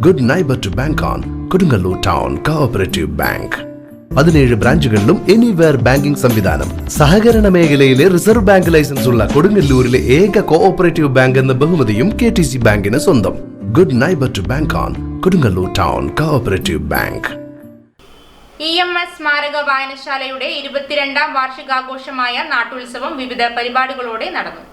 Good neighbour to bank on Kodungallur town cooperative bank. 17 ബ്രാഞ്ചുകളിലും anywhere banking സംവിധാനം. സഹകരണ മേഖലയിലെ റിസർവ് ബാങ്ക് ലൈസൻസ് ഉള്ള കൊടുങ്ങല്ലൂരിലെ ഏക കോഓപ്പറേറ്റീവ് ബാങ്ക് എന്ന ബഹുമതിയും KTC ബാങ്കിന് സ്വന്തം. Good neighbour to bank on Kodungallur town cooperative bank. EMS സ്മാരക വായനശാലയുടെ 22ാം വാർഷികാഘോഷമായ നാട്ടുത്സവം വിവിധ പരിപാടികളോടെ നടന്നു.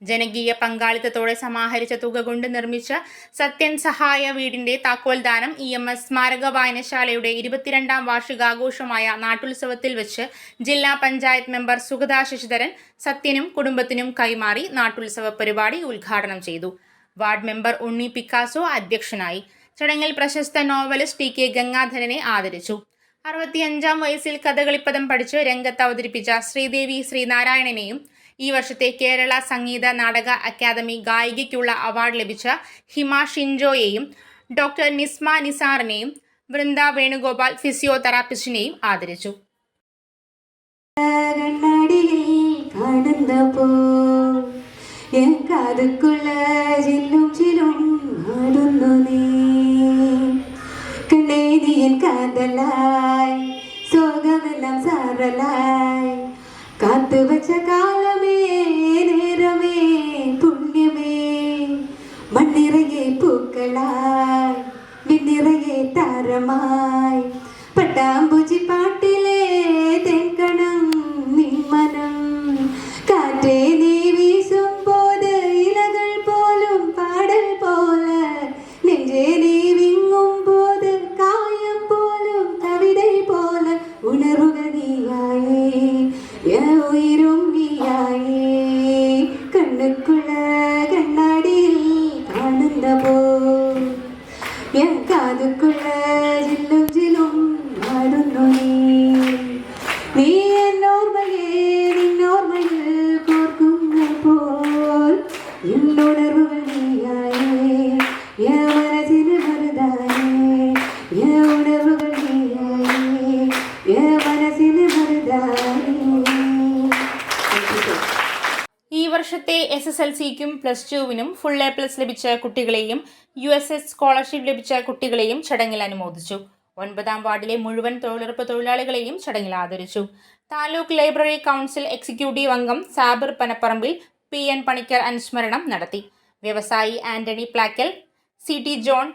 ജനകീയ പങ്കാളിത്തത്തോടെ സമാഹരിച്ച തുക കൊണ്ട് നിർമ്മിച്ച സത്യൻ സഹായ വീടിന്റെ താക്കോൽദാനം EMS സ്മാരക വായനശാലയുടെ 22ാം വാർഷികാഘോഷമായ നാട്ടുത്സവത്തിൽ വെച്ച് ജില്ലാ പഞ്ചായത്ത് മെമ്പർ സുഗത ശശിധരൻ സത്യനും കുടുംബത്തിനും കൈമാറി നാട്ടുത്സവ പരിപാടി ഉദ്ഘാടനം ചെയ്തു. വാർഡ് മെമ്പർ ഉണ്ണി പിക്കാസോ അധ്യക്ഷനായി. ചടങ്ങിൽ പ്രശസ്ത നോവലിസ്റ്റ് TK ഗംഗാധരനെ ആദരിച്ചു. 65ാം വയസ്സിൽ കഥകളിപ്പദം പഠിച്ച് രംഗത്ത് അവതരിപ്പിച്ച ശ്രീദേവി ശ്രീനാരായണനെയും ഈ വർഷത്തെ കേരള സംഗീത നാടക അക്കാദമി ഗായികയ്ക്കുള്ള അവാർഡ് ലഭിച്ച ഹിമ ഷിൻജോയെയും ഡോക്ടർ നിസ്മ നിസാറിനെയും വൃന്ദ വേണുഗോപാൽ ഫിസിയോതെറാപ്പിസ്റ്റിനെയും ആദരിച്ചു. കാത്തുവച്ച കാലമേ നേരമേ പുണ്യമേ മണ്ണിറയെ പൂക്കളായി വിണ്ണിറയെ താരമായി പട്ടാമ്പുജി പാട്ടിലെ തെക്കണം നിന്മനം കാറ്റേ നീ വീശും പോത് ഇലകൾ പോലും പാടൽ പോലെ നെഞ്ചേ നീ വിങ്ങും പോത് കായം പോലും കവിതൈ പോലെ ഉണരുക നീയായേ ഉയരും നീയായേ കണ്ണുക്കുള്ള കണ്ണാടിയിൽ കാണുന്ന പോ കാതുക്കുള്ള ജില്ലും ജിലും പാടുന്നു നീ എന്നോർമ്മയെ നിന്നോർമ്മയിൽ കോർക്കുന്നപ്പോൾ എന്നുണർവുകൾ നീയായേ മനസ്സിന് മറുതായേ ഉണർവുകൾ നീയായേ മനസ്സിന് മറുതായേ. ഈ വർഷത്തെ SSLCക്കും +2വിനും ഫുൾ A+ ലഭിച്ച കുട്ടികളെയും USS സ്കോളർഷിപ്പ് ലഭിച്ച കുട്ടികളെയും ചടങ്ങിൽ അനുമോദിച്ചു. 9ാം വാർഡിലെ മുഴുവൻ തൊഴിലുറപ്പ് തൊഴിലാളികളെയും ചടങ്ങിൽ ആദരിച്ചു. താലൂക്ക് ലൈബ്രറി കൗൺസിൽ എക്സിക്യൂട്ടീവ് അംഗം സാബിർ പനപ്പറമ്പിൽ PN പണിക്കർ അനുസ്മരണം നടത്തി. വ്യവസായി Antony Plakkal, CT John,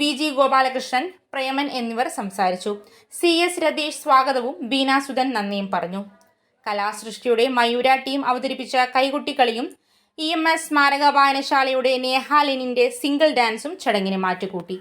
VG Gopalakrishnan, Preman എന്നിവർ സംസാരിച്ചു. CS രതീഷ് സ്വാഗതവും ബീന സുധൻ നന്ദിയും പറഞ്ഞു. കലാസൃഷ്ടിയുടെ മയൂര ടീം അവതരിപ്പിച്ച കൈകൊട്ടിക്കളിയും EMS സ്മാരക വായനശാലയുടെ നേഹാലിനിന്റെ സിംഗിൾ ഡാൻസും ചടങ്ങിന് മാറ്റുകൂട്ടി.